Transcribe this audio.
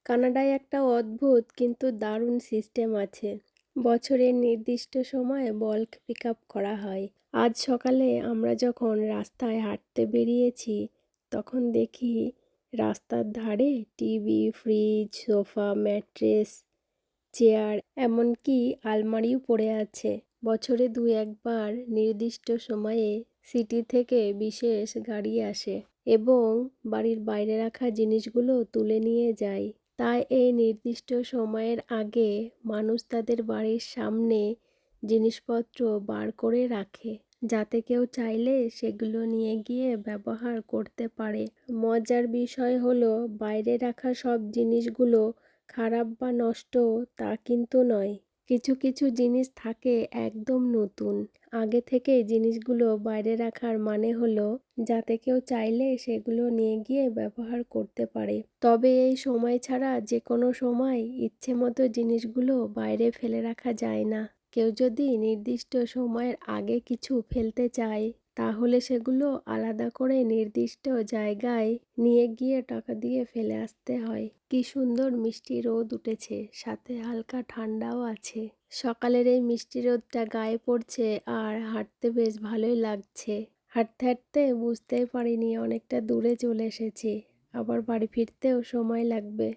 কানাডায় একটা অদ্ভুত কিন্তু দারুণ সিস্টেম আছে। বছরের নির্দিষ্ট সময়ে বল্ক পিকআপ করা হয়। আজ সকালে আমরা যখন রাস্তায় হাঁটতে বেরিয়েছি, তখন দেখি রাস্তার ধারে TV, fridge, sofa, mattress, chair, এমনকি আলমারিও পড়ে আছে। বছরে দু একবার নির্দিষ্ট সময়ে সিটি থেকে বিশেষ গাড়ি আসে এবং বাড়ির বাইরে রাখা জিনিসগুলো তুলে নিয়ে যায়। তাই এই নির্দিষ্ট সময়ের আগে মানুষ তাদের বাড়ির সামনে জিনিসপত্র বার করে রাখে, যাতে কেউ চাইলে সেগুলো নিয়ে গিয়ে ব্যবহার করতে পারে। মজার বিষয় হলো, বাইরে রাখা সব জিনিসগুলো খারাপ বা নষ্ট তা কিন্তু নয়। কিছু কিছু জিনিস থাকে একদম নতুন। আগে থেকে জিনিসগুলো বাইরে রাখার মানে হলো যাতে কেউ চাইলে সেগুলো নিয়ে গিয়ে ব্যবহার করতে পারে। তবে এই সময় ছাড়া যে কোনো সময় ইচ্ছে মতো জিনিসগুলো বাইরে ফেলে রাখা যায় না। কেউ যদি নির্দিষ্ট সময়ের আগে কিছু ফেলতে চায়, তাহলে সেগুলো আলাদা করে নির্দিষ্ট জায়গায় নিয়ে গিয়ে টাকা দিয়ে ফেলে আসতে হয়। কি সুন্দর মিষ্টি রোদ উঠেছে, সাথে হালকা ঠান্ডাও আছে। সকালের এই মিষ্টি রোদটা গায়ে পড়ছে আর হাঁটতে বেশ ভালোই লাগছে। হাঁটতে হাঁটতে বুঝতেই পারিনি অনেকটা দূরে চলে এসেছি। আবার বাড়ি ফিরতেও সময় লাগবে।